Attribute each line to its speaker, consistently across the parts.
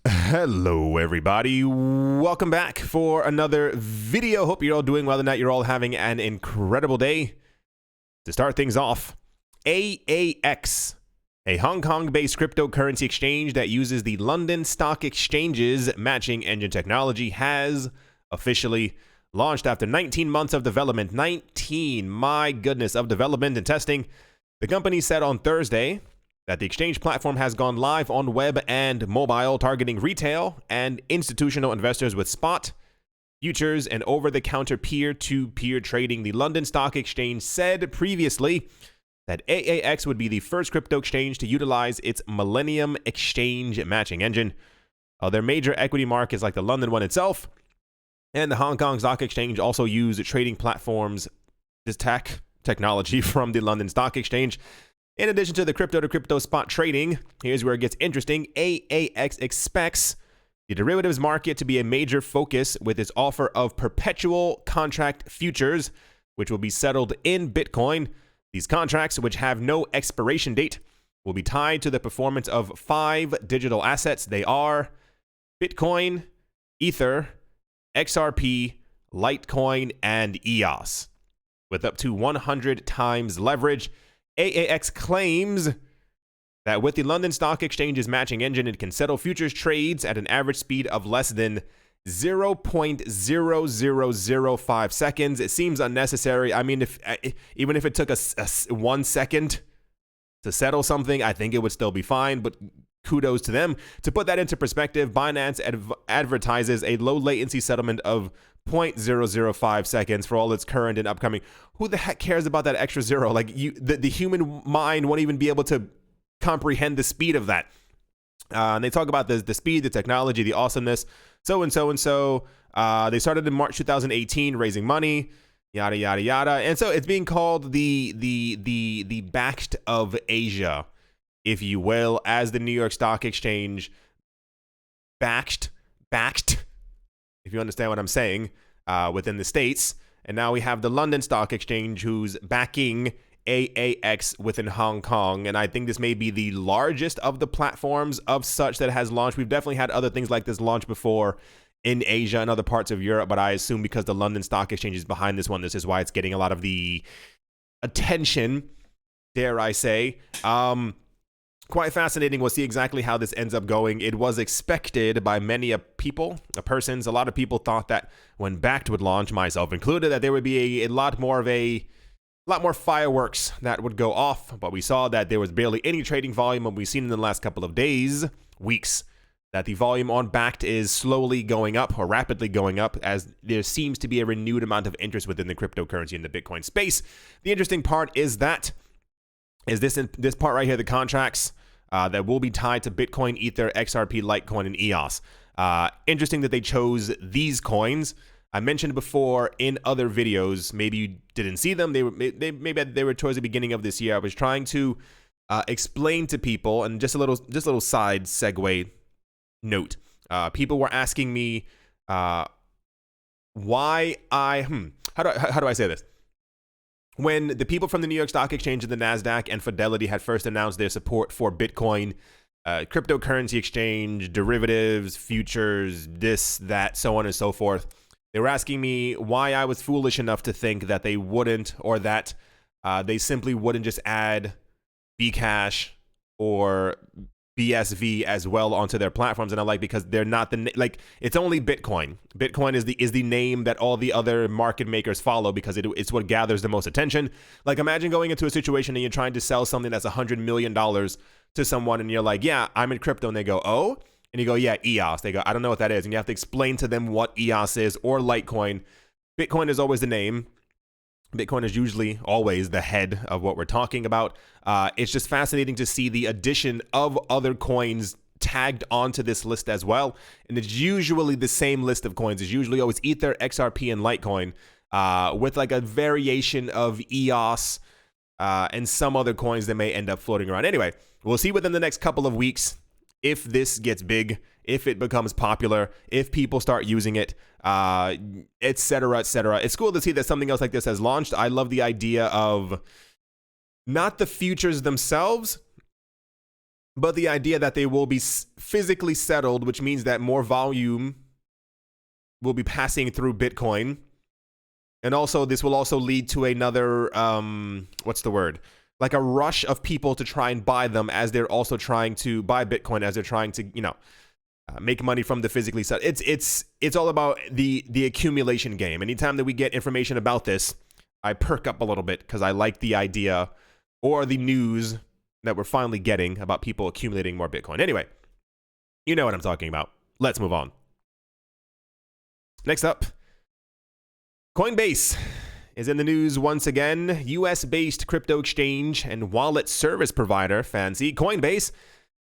Speaker 1: Hello everybody, welcome back for another video. Hope you're all doing well and that you're all having an incredible day. To start things off, AAX, a Hong Kong-based cryptocurrency exchange that uses the London Stock Exchange's matching engine technology, has officially launched after 19 months of development. 19, my goodness, of development and testing. The company said on Thursday that the exchange platform has gone live on web and mobile, targeting retail and institutional investors with spot, futures, and over-the-counter peer-to-peer trading. The London Stock Exchange said previously that AAX would be the first crypto exchange to utilize its Millennium Exchange matching engine. Other major equity markets like the London one itself and the Hong Kong Stock Exchange also use trading platforms, this technology from the London Stock Exchange. In addition to the crypto-to-crypto spot trading, here's where it gets interesting. AAX expects the derivatives market to be a major focus with its offer of perpetual contract futures, which will be settled in Bitcoin. These contracts, which have no expiration date, will be tied to the performance of 5 digital assets. They are Bitcoin, Ether, XRP, Litecoin, and EOS. With up to 100 times leverage, AAX claims that with the London Stock Exchange's matching engine, it can settle futures trades at an average speed of less than 0.0005 seconds. It seems unnecessary. I mean, even if it took us 1 second to settle something, I think it would still be fine, but kudos to them. To put that into perspective, Binance advertises a low latency settlement of 0.005 seconds for all its current and upcoming. Who the heck cares about that extra zero? Like, the human mind won't even be able to comprehend the speed of that. And they talk about the speed, the technology, the awesomeness, so and so and so. They started in March 2018, raising money, yada yada yada, and so it's being called the Bakkt of Asia, if you will, as the New York Stock Exchange backed, if you understand what I'm saying, within the States. And now we have the London Stock Exchange who's backing AAX within Hong Kong. And I think this may be the largest of the platforms of such that has launched. We've definitely had other things like this launch before in Asia and other parts of Europe, but I assume because the London Stock Exchange is behind this one, this is why it's getting a lot of the attention, dare I say. Quite fascinating. We'll see exactly how this ends up going. It was expected by many persons. A lot of people thought that when Bakkt would launch, myself included, that there would be a lot more fireworks that would go off. But we saw that there was barely any trading volume, and we've seen in the last couple of weeks, that the volume on Bakkt is slowly going up, or rapidly going up, as there seems to be a renewed amount of interest within the cryptocurrency and the Bitcoin space. The interesting part is this part right here, the contracts that will be tied to Bitcoin, Ether, XRP, Litecoin, and EOS. Interesting that they chose these coins. I mentioned before in other videos, maybe you didn't see them. Maybe they were towards the beginning of this year. I was trying to explain to people, and just a little side segue note. People were asking me why how do I say this? When the people from the New York Stock Exchange and the NASDAQ and Fidelity had first announced their support for Bitcoin, cryptocurrency exchange, derivatives, futures, this, that, so on and so forth, they were asking me why I was foolish enough to think that they wouldn't, or that they simply wouldn't just add Bcash or BSV as well onto their platforms. And I'm like, because they're not it's only Bitcoin. Bitcoin is the name that all the other market makers follow, because it's what gathers the most attention. Like, imagine going into a situation and you're trying to sell something that's $100 million to someone, and you're like, yeah, I'm in crypto, and they go, oh, and you go, yeah, EOS. They go, I don't know what that is, and you have to explain to them what EOS is, or Litecoin. Bitcoin is always the name. Bitcoin is usually always the head of what we're talking about. It's just fascinating to see the addition of other coins tagged onto this list as well. And it's usually the same list of coins. It's usually always Ether, XRP, and Litecoin, with like a variation of EOS and some other coins that may end up floating around. Anyway, we'll see within the next couple of weeks if this gets big, if it becomes popular, if people start using it, etc., etc. It's cool to see that something else like this has launched. I love the idea of not the futures themselves, but the idea that they will be physically settled, which means that more volume will be passing through Bitcoin. And also, this will also lead to another, what's the word? Like a rush of people to try and buy them as they're also trying to buy Bitcoin, as they're trying to, make money from the physically set. It's all about the accumulation game. Anytime that we get information about this, I perk up a little bit because I like the idea or the news that we're finally getting about people accumulating more Bitcoin. Anyway, you know what I'm talking about. Let's move on. Next up, Coinbase is in the news once again. US-based crypto exchange and wallet service provider, fancy, Coinbase,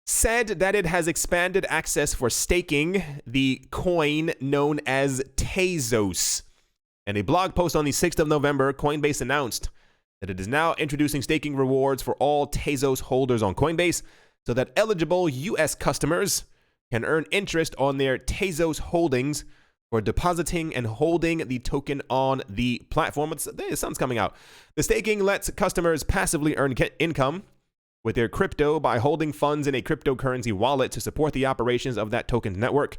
Speaker 1: said that it has expanded access for staking the coin known as Tezos. In a blog post on the 6th of November, Coinbase announced that it is now introducing staking rewards for all Tezos holders on Coinbase so that eligible US customers can earn interest on their Tezos holdings for depositing and holding the token on the platform. The sun's coming out. The staking lets customers passively earn income with their crypto by holding funds in a cryptocurrency wallet to support the operations of that token's network.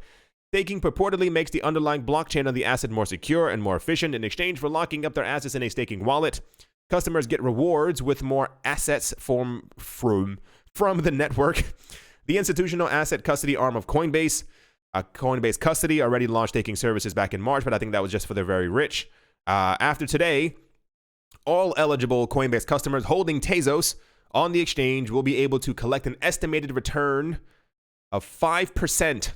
Speaker 1: Staking purportedly makes the underlying blockchain of the asset more secure and more efficient. In exchange for locking up their assets in a staking wallet, customers get rewards with more assets from the network. The institutional asset custody arm of Coinbase, Coinbase Custody, already launched staking services back in March, but I think that was just for the very rich. After today, all eligible Coinbase customers holding Tezos on the exchange will be able to collect an estimated return of 5%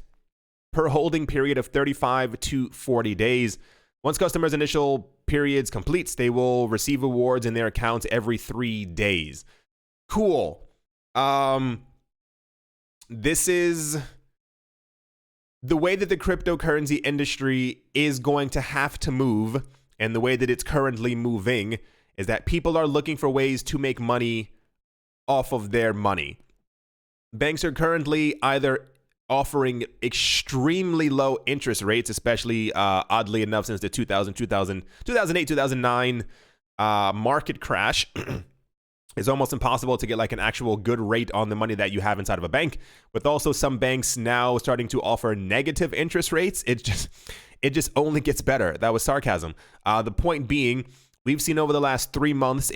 Speaker 1: per holding period of 35 to 40 days. Once customers' initial periods completes, they will receive rewards in their accounts every 3 days. Cool. This is the way that the cryptocurrency industry is going to have to move, and the way that it's currently moving is that people are looking for ways to make money off of their money. Banks are currently either offering extremely low interest rates, especially oddly enough since the 2008, 2009 market crash. It's almost impossible to get like an actual good rate on the money that you have inside of a bank. With also some banks now starting to offer negative interest rates, it just only gets better. That was sarcasm. The point being, we've seen over the last 3 months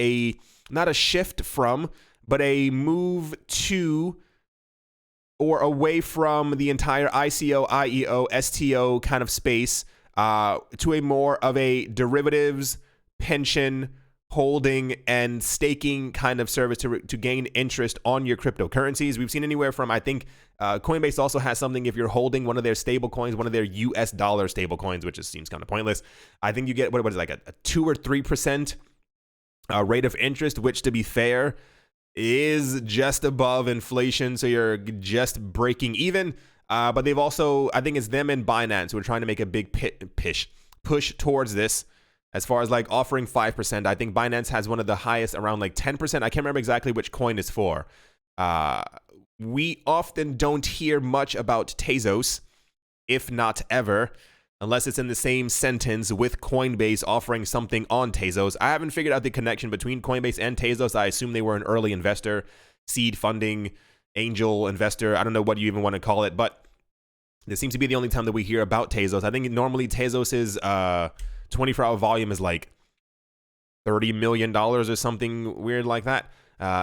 Speaker 1: not a shift from, but a move to or away from the entire ICO, IEO, STO kind of space to a more of a derivatives, pension, holding, and staking kind of service to gain interest on your cryptocurrencies. We've seen anywhere from, I think, Coinbase also has something if you're holding one of their stable coins, one of their US dollar stable coins, which just seems kind of pointless. I think you get, what is it, like a 2 or 3% rate of interest, which to be fair, is just above inflation, so you're just breaking even. But they've also, I think it's them and Binance who are trying to make a big push towards this as far as like offering 5%. I think Binance has one of the highest, around like 10%. I can't remember exactly which coin is for. We often don't hear much about Tezos, if not ever, unless it's in the same sentence with Coinbase offering something on Tezos. I haven't figured out the connection between Coinbase and Tezos. I assume they were an early investor, seed funding, angel investor. I don't know what you even want to call it, but this seems to be the only time that we hear about Tezos. I think normally Tezos's 24-hour volume is like $30 million or something weird like that.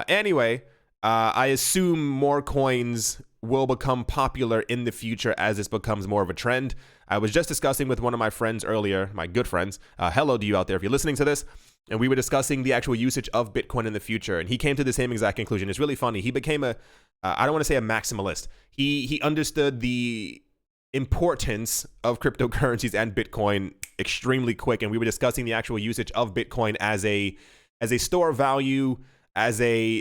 Speaker 1: Anyway, I assume more coins will become popular in the future as this becomes more of a trend. I was just discussing with one of my friends earlier, my good friends. Hello to you out there if you're listening to this. And we were discussing the actual usage of Bitcoin in the future. And he came to the same exact conclusion. It's really funny. He became I don't want to say a maximalist. He understood the importance of cryptocurrencies and Bitcoin extremely quick. And we were discussing the actual usage of Bitcoin as a store of value, as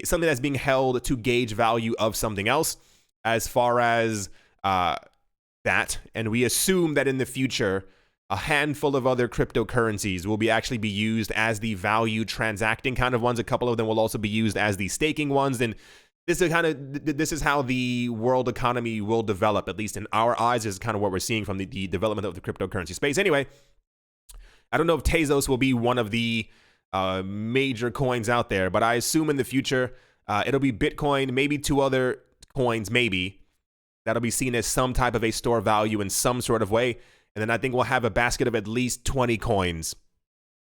Speaker 1: something that's being held to gauge value of something else, as far as that. And we assume that in the future, a handful of other cryptocurrencies will actually be used as the value transacting kind of ones. A couple of them will also be used as the staking ones. And this is how the world economy will develop, at least in our eyes. This is kind of what we're seeing from the development of the cryptocurrency space. Anyway, I don't know if Tezos will be one of the major coins out there, but I assume in the future it'll be Bitcoin, maybe 2 other coins, maybe, that'll be seen as some type of a store value in some sort of way. And then I think we'll have a basket of at least 20 coins,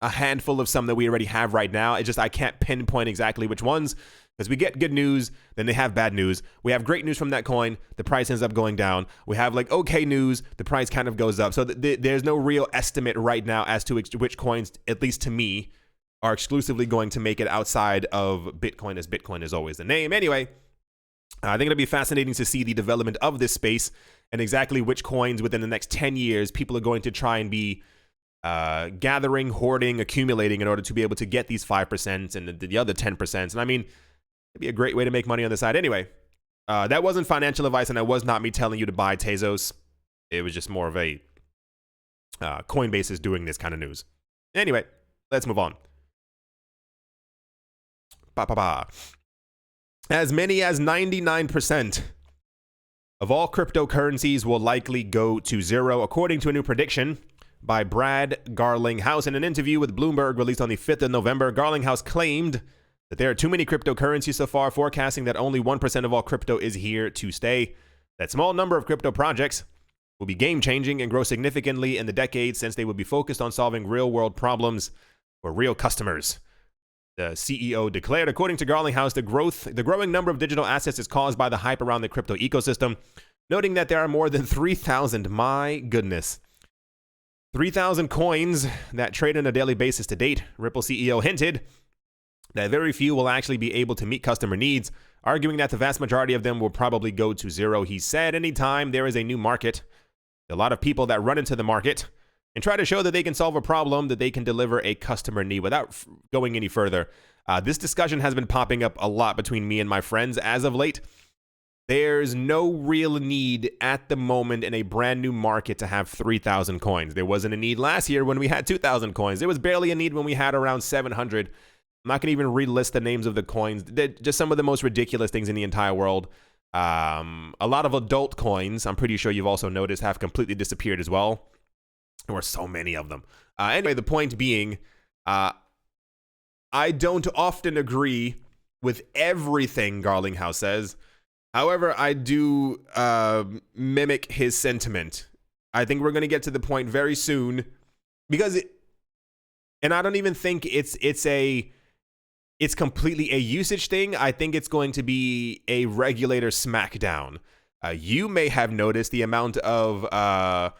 Speaker 1: a handful of some that we already have right now. It's just I can't pinpoint exactly which ones, because we get good news, then they have bad news. We have great news from that coin, the price ends up going down. We have like okay news, the price kind of goes up. So there's no real estimate right now as to which coins, at least to me, are exclusively going to make it outside of Bitcoin, as Bitcoin is always the name. Anyway, I think it'll be fascinating to see the development of this space and exactly which coins within the next 10 years people are going to try and be gathering, hoarding, accumulating in order to be able to get these 5% and the other 10%. And I mean, it'd be a great way to make money on the side. Anyway, that wasn't financial advice, and that was not me telling you to buy Tezos. It was just more of a Coinbase is doing this kind of news. Anyway, let's move on. As many as 99% of all cryptocurrencies will likely go to zero, according to a new prediction by Brad Garlinghouse. In an interview with Bloomberg released on the 5th of November, Garlinghouse claimed that there are too many cryptocurrencies so far, forecasting that only 1% of all crypto is here to stay. That small number of crypto projects will be game-changing and grow significantly in the decades, since they will be focused on solving real-world problems for real customers. The CEO declared, according to Garlinghouse, the growing number of digital assets is caused by the hype around the crypto ecosystem, noting that there are more than 3,000, my goodness, 3,000 coins that trade on a daily basis to date. Ripple CEO hinted that very few will actually be able to meet customer needs, arguing that the vast majority of them will probably go to zero. He said, anytime there is a new market, a lot of people that run into the market and try to show that they can solve a problem, that they can deliver a customer need. Without going any further, this discussion has been popping up a lot between me and my friends as of late. There's no real need at the moment in a brand new market to have 3,000 coins. There wasn't a need last year when we had 2,000 coins. There was barely a need when we had around 700. I'm not going to even relist the names of the coins. They're just some of the most ridiculous things in the entire world. A lot of adult coins, I'm pretty sure you've also noticed, have completely disappeared as well. There were so many of them. Anyway, the point being, I don't often agree with everything Garlinghouse says. However, I do mimic his sentiment. I think we're going to get to the point very soon, because and I don't even think it's completely a usage thing. I think it's going to be a regulator smackdown. You may have noticed the amount of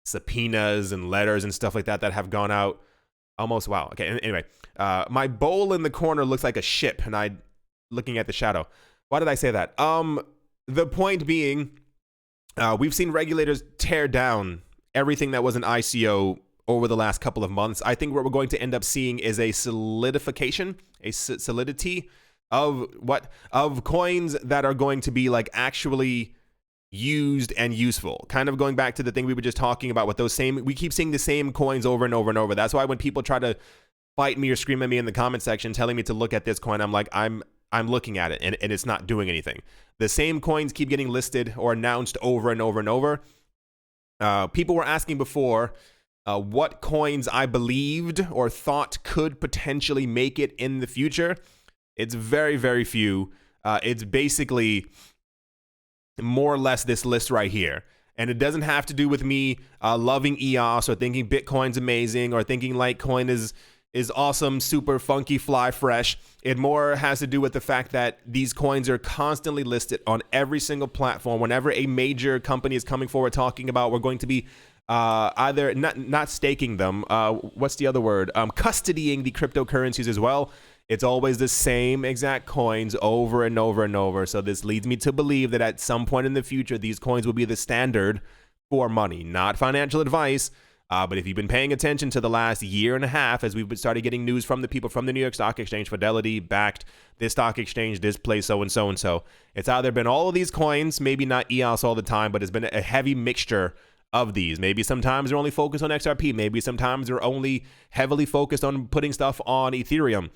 Speaker 1: subpoenas and letters and stuff like that that have gone out. Almost, wow. Okay, anyway, my bowl in the corner looks like a ship, and I looking at the shadow. Why did I say that? The point being, we've seen regulators tear down everything that was an ICO over the last couple of months. I think what we're going to end up seeing is a solidification, a solidity of coins that are going to be like actually used and useful. Kind of going back to the thing we were just talking about with those same, we keep seeing the same coins over and over and over. That's why when people try to fight me or scream at me in the comment section telling me to look at this coin, I'm like, I'm looking at it and it's not doing anything. The same coins keep getting listed or announced over and over and over. People were asking before what coins I believed or thought could potentially make it in the future. It's very, very few. It's basically more or less this list right here. And it doesn't have to do with me loving EOS or thinking Bitcoin's amazing or thinking Litecoin is awesome, super funky, fly, fresh. It more has to do with the fact that these coins are constantly listed on every single platform. Whenever a major company is coming forward talking about we're going to be either not staking them, what's the other word? Custodying the cryptocurrencies as well. It's always the same exact coins over and over and over. So this leads me to believe that at some point in the future, these coins will be the standard for money. Not financial advice, but if you've been paying attention to the last year and a half, as we've started getting news from the people from the New York Stock Exchange, Fidelity, Bakkt, this stock exchange, this place, so and so and so. It's either been all of these coins, maybe not EOS all the time, but it's been a heavy mixture of these. Maybe sometimes they're only focused on XRP. Maybe sometimes they're only heavily focused on putting stuff on Ethereum.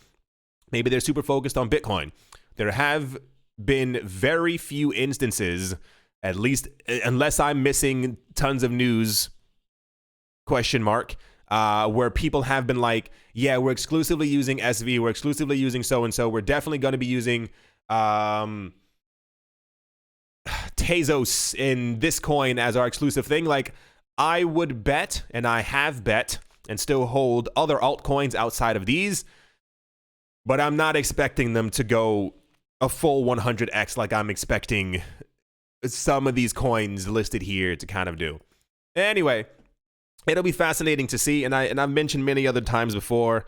Speaker 1: Maybe they're super focused on Bitcoin. There have been very few instances, at least unless I'm missing tons of news, question mark, where people have been like, yeah, we're exclusively using SV, we're exclusively using so-and-so, we're definitely going to be using Tezos in this coin as our exclusive thing. Like, I would bet, and I have bet, and still hold other altcoins outside of these, but I'm not expecting them to go a full 100x like I'm expecting some of these coins listed here to kind of do. Anyway, it'll be fascinating to see, and I've mentioned many other times before,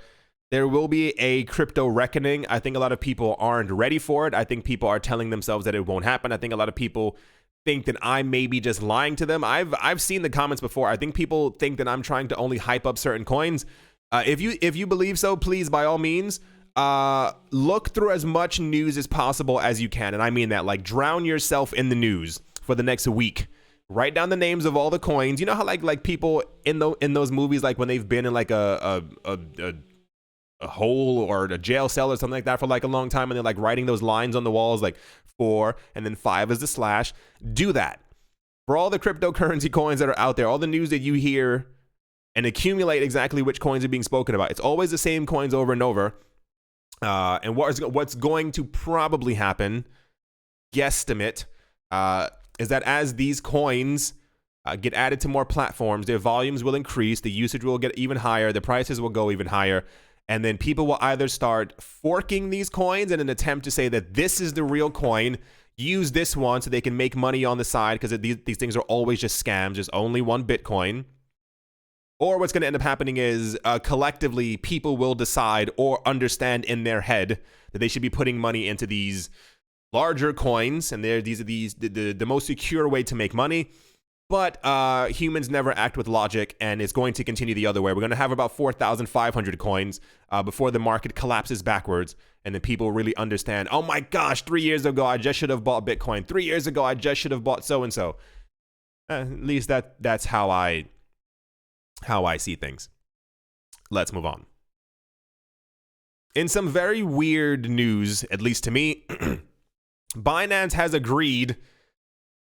Speaker 1: there will be a crypto reckoning. I think a lot of people aren't ready for it. I think people are telling themselves that it won't happen. I think a lot of people think that I may be just lying to them. I've seen the comments before. I think people think that I'm trying to only hype up certain coins. If you believe so, please, by all means, look through as much news as possible as you can. And I mean that, like, drown yourself in the news for the next week. Write down the names of all the coins. You know how like people in those movies, like when they've been in like a hole or a jail cell or something like that for like a long time, and they're like writing those lines on the walls, like 4 and then 5 is the slash. Do that for all the cryptocurrency coins that are out there, all the news that you hear, and accumulate exactly which coins are being spoken about. It's always the same coins over and over. And what's going to probably happen, guesstimate, is that as these coins get added to more platforms, their volumes will increase, the usage will get even higher, the prices will go even higher, and then people will either start forking these coins in an attempt to say that this is the real coin, use this one so they can make money on the side, because these things are always just scams, there's only one Bitcoin. Or what's going to end up happening is collectively people will decide or understand in their head that they should be putting money into these larger coins, and these are the most secure way to make money. But humans never act with logic, and it's going to continue the other way. We're going to have about 4,500 coins before the market collapses backwards, and then people really understand, oh my gosh, 3 years ago I just should have bought Bitcoin. 3 years ago I just should have bought so-and-so. At least that's how I see things. Let's move on. In some very weird news, at least to me, Binance has agreed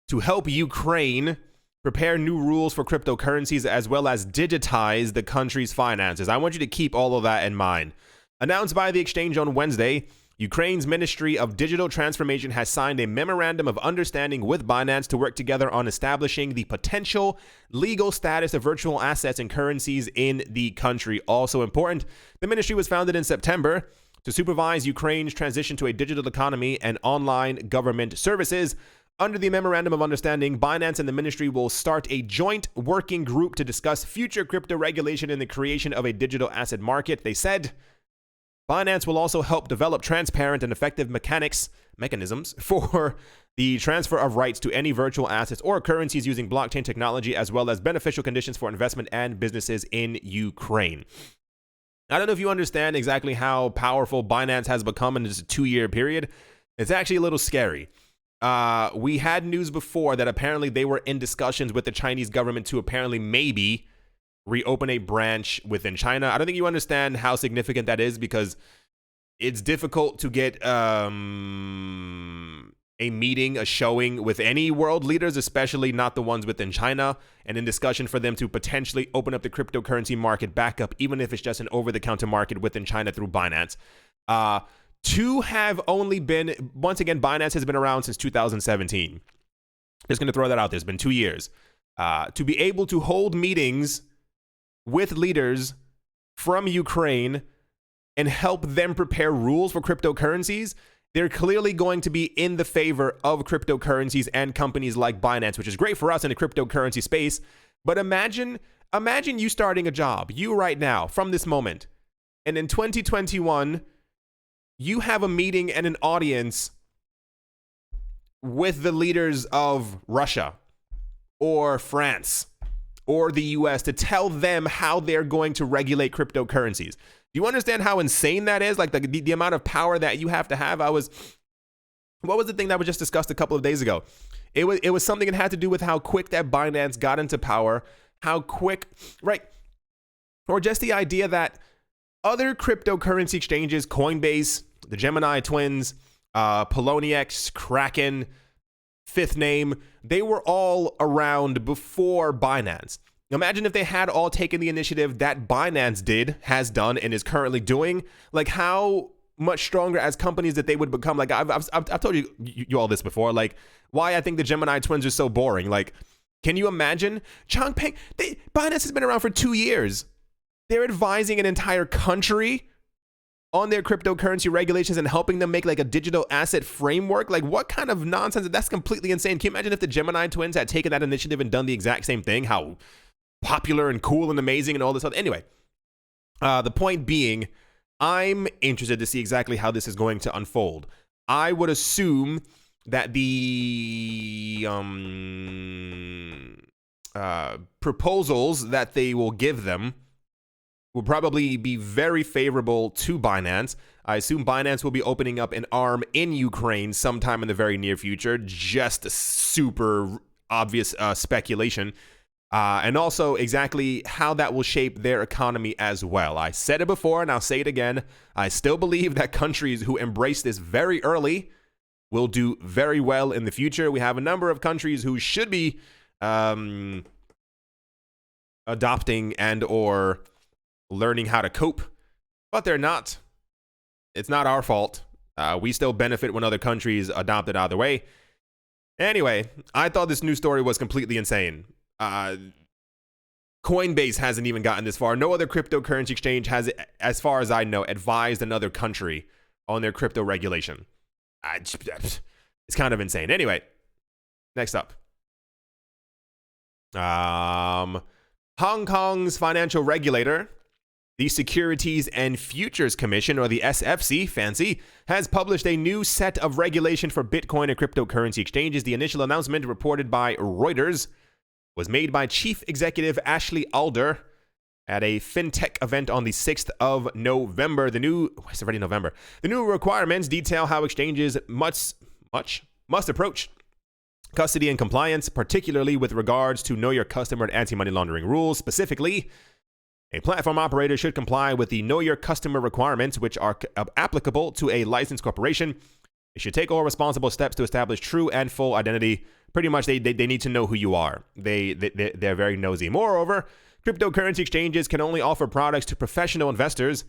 Speaker 1: to help Ukraine prepare new rules for cryptocurrencies as well as digitize the country's finances. I want you to keep all of that in mind. Announced by the exchange on Wednesday, Ukraine's Ministry of Digital Transformation has signed a memorandum of understanding with Binance to work together on establishing the potential legal status of virtual assets and currencies in the country. Also important, the ministry was founded in September to supervise Ukraine's transition to a digital economy and online government services. Under the Memorandum of Understanding, Binance and the ministry will start a joint working group to discuss future crypto regulation and the creation of a digital asset market. They said Binance will also help develop transparent and effective mechanisms for the transfer of rights to any virtual assets or currencies using blockchain technology, as well as beneficial conditions for investment and businesses in Ukraine. I don't know if you understand exactly how powerful Binance has become in this 2-year period. It's actually a little scary. We had news before that apparently they were in discussions with the Chinese government to apparently maybe reopen a branch within China. I don't think you understand how significant that is, because it's difficult to get a meeting, a showing with any world leaders, especially not the ones within China, and in discussion for them to potentially open up the cryptocurrency market back up, even if it's just an over-the-counter market within China through Binance. To have only been, once again, Binance has been around since 2017. Just going to throw that out there. It's been 2 years. To be able to hold meetings with leaders from Ukraine and help them prepare rules for cryptocurrencies, they're clearly going to be in the favor of cryptocurrencies and companies like Binance, which is great for us in the cryptocurrency space. But imagine you starting a job, you right now, from this moment, and in 2021, you have a meeting and an audience with the leaders of Russia or France or the US to tell them how they're going to regulate cryptocurrencies. Do you understand how insane that is? Like the amount of power that you have to have. What was the thing that was just discussed a couple of days ago? It was something that had to do with how quick that Binance got into power, how quick, right? Or just the idea that other cryptocurrency exchanges, Coinbase, the Gemini twins, Poloniex, Kraken, fifth name, they were all around before Binance. Imagine if they had all taken the initiative that Binance has done, and is currently doing. Like, how much stronger as companies that they would become. Like I've told you all this before. Like why I think the Gemini twins are so boring. Like, can you imagine Changpeng? Binance has been around for 2 years. They're advising an entire country on their cryptocurrency regulations and helping them make like a digital asset framework. Like what kind of nonsense? That's completely insane. Can you imagine if the Gemini twins had taken that initiative and done the exact same thing? How popular and cool and amazing and all this other. Anyway, the point being, I'm interested to see exactly how this is going to unfold. I would assume that the proposals that they will give them will probably be very favorable to Binance. I assume Binance will be opening up an arm in Ukraine sometime in the very near future. Just super obvious speculation. And also exactly how that will shape their economy as well. I said it before and I'll say it again. I still believe that countries who embrace this very early will do very well in the future. We have a number of countries who should be adopting and or learning how to cope, but they're not. It's not our fault. We still benefit when other countries adopt it either way. Anyway, I thought this news story was completely insane. Coinbase hasn't even gotten this far. No other cryptocurrency exchange has, as far as I know, advised another country on their crypto regulation. It's kind of insane. Anyway, next up. Hong Kong's financial regulator, the Securities and Futures Commission, or the SFC, fancy, has published a new set of regulation for Bitcoin and cryptocurrency exchanges. The initial announcement, reported by Reuters, was made by Chief Executive Ashley Alder at a fintech event on the 6th of November. It's already November. The new requirements detail how exchanges must approach custody and compliance, particularly with regards to know your customer and anti-money laundering rules. Specifically, a platform operator should comply with the know your customer requirements, which are applicable to a licensed corporation. It should take all responsible steps to establish true and full identity. Pretty much, they need to know who you are. They're very nosy. Moreover, cryptocurrency exchanges can only offer products to professional investors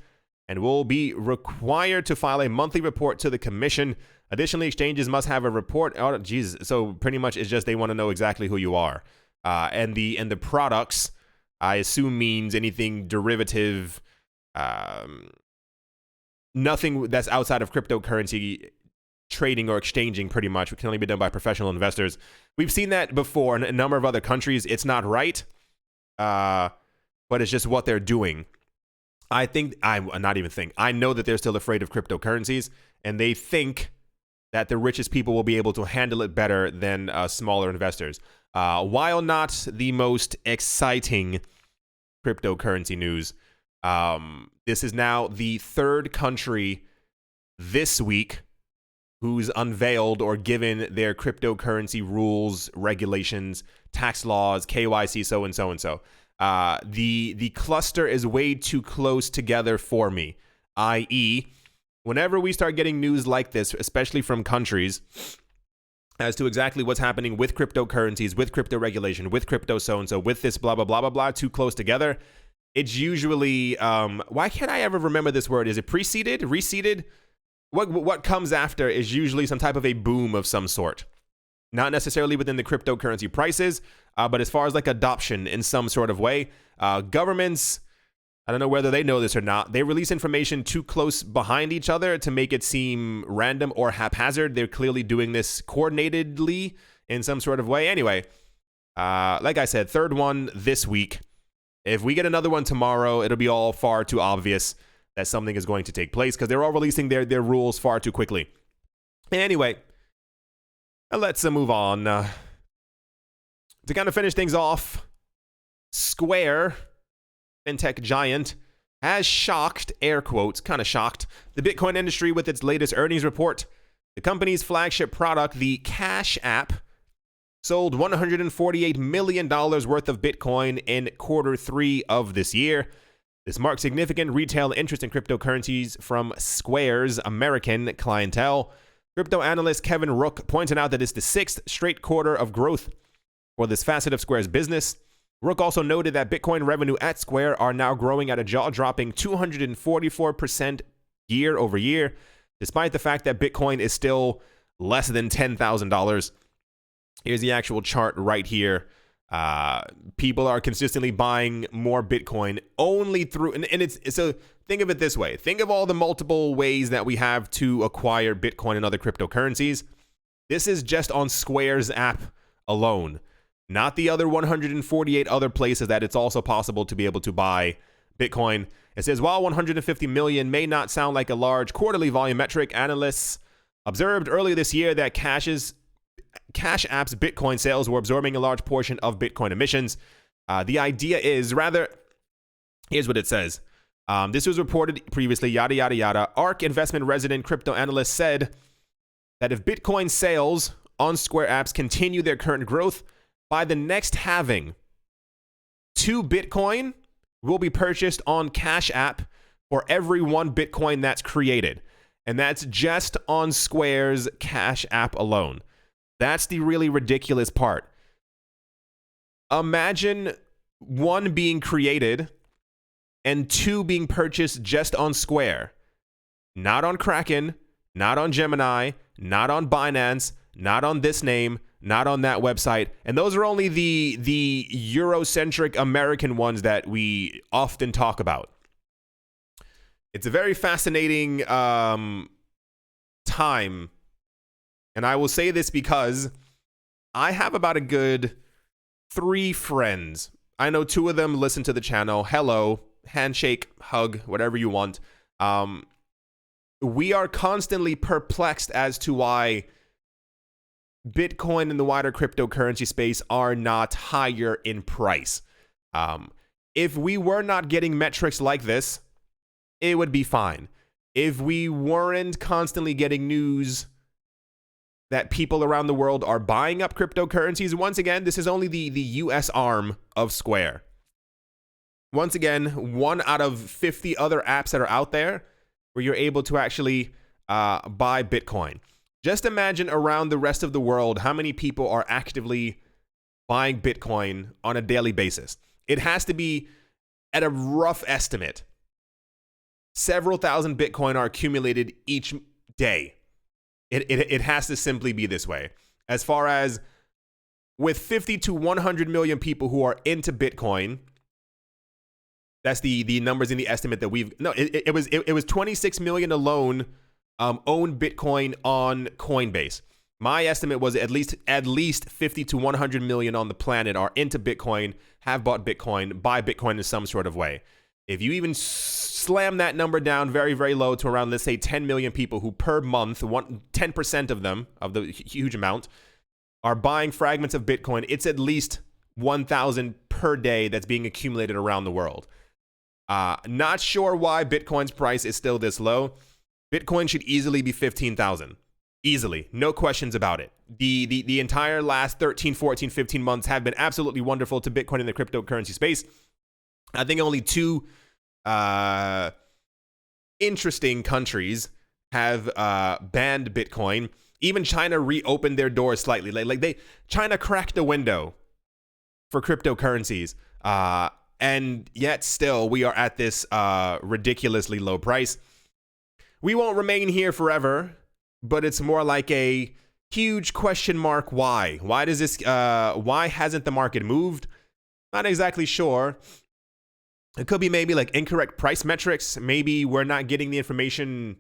Speaker 1: and will be required to file a monthly report to the commission. Additionally, exchanges must have a report. Oh, Jesus. So pretty much, it's just they want to know exactly who you are. And the products, I assume, means anything derivative, nothing that's outside of cryptocurrency trading or exchanging. Pretty much, it can only be done by professional investors. We've seen that before in a number of other countries. It's not right, but it's just what they're doing. I know that they're still afraid of cryptocurrencies, and they think that the richest people will be able to handle it better than smaller investors. While not the most exciting cryptocurrency news, this is now the third country this week who's unveiled or given their cryptocurrency rules, regulations, tax laws, KYC, so and so and so. The cluster is way too close together for me, i.e., whenever we start getting news like this, especially from countries, as to exactly what's happening with cryptocurrencies, with crypto regulation, with crypto so-and-so, with this blah, blah, blah, blah, blah, too close together, it's usually, why can't I ever remember this word? Is it preceded, receded? What comes after is usually some type of a boom of some sort. Not necessarily within the cryptocurrency prices, but as far as like adoption in some sort of way. Governments, I don't know whether they know this or not, they release information too close behind each other to make it seem random or haphazard. They're clearly doing this coordinatedly in some sort of way. Anyway, like I said, third one this week. If we get another one tomorrow, it'll be all far too obvious that something is going to take place because they're all releasing their rules far too quickly. Anyway, let's move on. To kind of finish things off, Square, fintech giant, has shocked, air quotes, kind of shocked, the Bitcoin industry with its latest earnings report. The company's flagship product, the Cash App, sold $148 million worth of Bitcoin in Q3 of this year. This marks significant retail interest in cryptocurrencies from Square's American clientele. Crypto analyst Kevin Rook pointed out that it's the sixth straight quarter of growth for this facet of Square's business. Rook also noted that Bitcoin revenue at Square are now growing at a jaw-dropping 244% year over year, despite the fact that Bitcoin is still less than $10,000. Here's the actual chart right here. People are consistently buying more Bitcoin only through, and it's so think of it this way. Think of all the multiple ways that we have to acquire Bitcoin and other cryptocurrencies. This is just on Square's app alone, not the other 148 other places that it's also possible to be able to buy Bitcoin. It says, while 150 million may not sound like a large quarterly volume metric, analysts observed earlier this year that Cash App's Bitcoin sales were absorbing a large portion of Bitcoin emissions. The idea is, here's what it says. This was reported previously, yada, yada, yada. ARK investment resident crypto analyst said that if Bitcoin sales on Square apps continue their current growth, by the next halving, 2 Bitcoin will be purchased on Cash App for every 1 Bitcoin that's created. And that's just on Square's Cash App alone. That's the really ridiculous part. Imagine 1 being created and 2 being purchased just on Square. Not on Kraken, not on Gemini, not on Binance, not on this name, not on that website. And those are only the Eurocentric American ones that we often talk about. It's a very fascinating time. And I will say this because I have about a good 3 friends. I know 2 of them listen to the channel. Hello, handshake, hug, whatever you want. We are constantly perplexed as to why Bitcoin and the wider cryptocurrency space are not higher in price. If we were not getting metrics like this, it would be fine. If we weren't constantly getting news that people around the world are buying up cryptocurrencies, once again, this is only the US arm of Square. Once again, 1 out of 50 other apps that are out there where you're able to actually buy Bitcoin. Just imagine around the rest of the world how many people are actively buying Bitcoin on a daily basis. It has to be, at a rough estimate, several thousand Bitcoin are accumulated each day. It has to simply be this way. As far as with 50 to 100 million people who are into Bitcoin, that's the numbers in the estimate that we've, no, it was 26 million alone own Bitcoin on Coinbase. My estimate was at least 50 to 100 million on the planet are into Bitcoin, have bought Bitcoin, buy Bitcoin in some sort of way. If you even slam that number down very, very low to around, let's say, 10 million people who per month, 10% of them, of the huge amount, are buying fragments of Bitcoin, it's at least 1,000 per day that's being accumulated around the world. Not sure why Bitcoin's price is still this low. Bitcoin should easily be 15,000. Easily. No questions about it. The entire last 13, 14, 15 months have been absolutely wonderful to Bitcoin in the cryptocurrency space. I think only 2 interesting countries have banned Bitcoin. Even China reopened their doors slightly. China cracked a window for cryptocurrencies. And yet still we are at this ridiculously low price. We won't remain here forever, but it's more like a huge question mark. Why? Why does this? Why hasn't the market moved? Not exactly sure. It could be maybe like incorrect price metrics. Maybe we're not getting the information.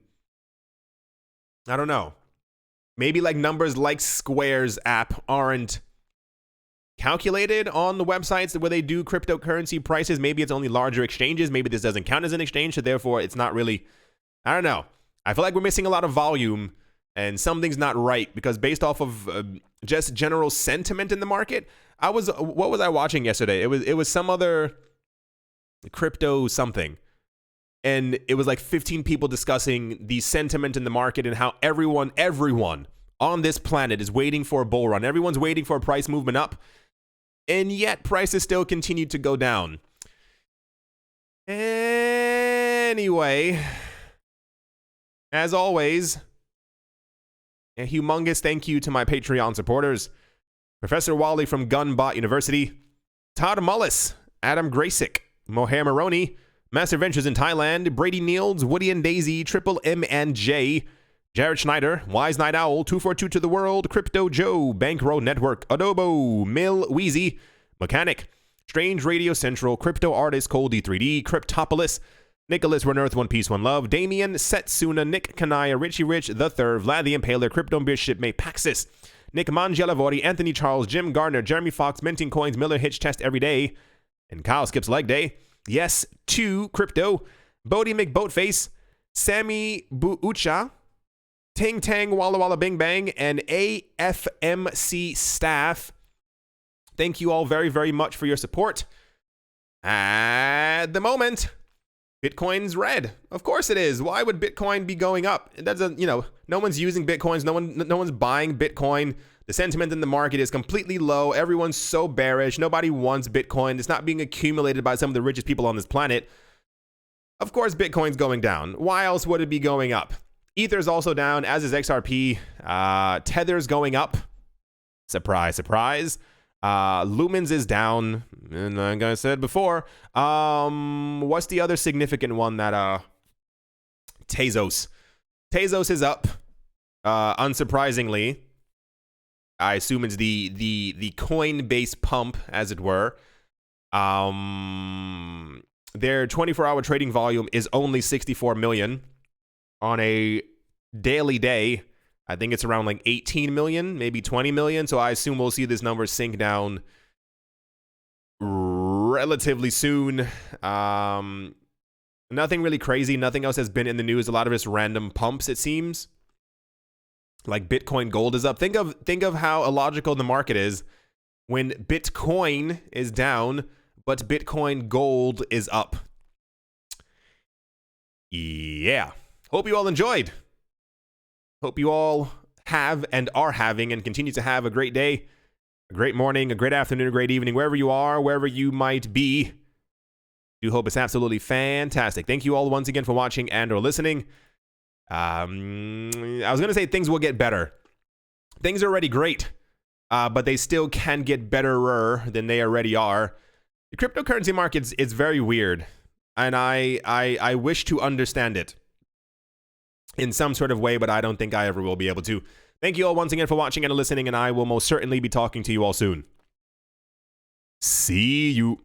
Speaker 1: I don't know. Maybe like numbers like Square's app aren't calculated on the websites where they do cryptocurrency prices. Maybe it's only larger exchanges. Maybe this doesn't count as an exchange, so therefore it's not really. I don't know. I feel like we're missing a lot of volume and something's not right because based off of just general sentiment in the market, what was I watching yesterday? It was some other crypto something, and it was like 15 people discussing the sentiment in the market and how everyone on this planet is waiting for a bull run. Everyone's waiting for a price movement up, and yet prices still continue to go down. Anyway, as always, a humongous thank you to my Patreon supporters: Professor Wally from Gunbot University, Todd Mullis, Adam Graysick, Mohair Maroney, Master Ventures in Thailand, Brady Niels, Woody and Daisy, Triple M and J, Jared Schneider, Wise Night Owl, 242 to the World, Crypto Joe, Bankroll Network, Adobo, Mill Wheezy, Mechanic, Strange Radio Central, Crypto Artist, Cold D3D, Cryptopolis, Nicholas Run Earth, One Piece, One Love, Damien, Setsuna, Nick Kanaya, Richie Rich, The Third, Vlad the Impaler, Crypto Bishop, May Paxis, Nick Mangialavori, Anthony Charles, Jim Gardner, Jeremy Fox, Minting Coins, Miller Hitch Test Every Day, and Kyle Skips Leg Day. Yes, 2 Crypto, Bodie McBoatface, Sammy Buucha, Ting Tang Walla Walla Bing Bang, and AFMC staff. Thank you all very, very much for your support. At the moment, Bitcoin's red. Of course it is. Why would Bitcoin be going up? That's no one's using Bitcoins. No one's buying Bitcoin. The sentiment in the market is completely low. Everyone's so bearish. Nobody wants Bitcoin. It's not being accumulated by some of the richest people on this planet. Of course, Bitcoin's going down. Why else would it be going up? Ether's also down, as is XRP. Tether's going up. Surprise, surprise. Lumens is down, and like I said before, what's the other significant one that, Tezos. Tezos is up, unsurprisingly. I assume it's the Coinbase pump, as it were. Their 24-hour trading volume is only 64 million. On a daily day, I think it's around like 18 million, maybe 20 million. So I assume we'll see this number sink down relatively soon. Nothing really crazy. Nothing else has been in the news. A lot of it's random pumps, it seems. Like Bitcoin Gold is up. Think of how illogical the market is when Bitcoin is down, but Bitcoin Gold is up. Yeah. Hope you all enjoyed. Hope you all have and are having and continue to have a great day, a great morning, a great afternoon, a great evening, wherever you are, wherever you might be. Do hope it's absolutely fantastic. Thank you all once again for watching and or listening. I was going to say things will get better. Things are already great, but they still can get betterer than they already are. The cryptocurrency market is very weird, and I wish to understand it in some sort of way, but I don't think I ever will be able to. Thank you all once again for watching and listening, and I will most certainly be talking to you all soon. See you.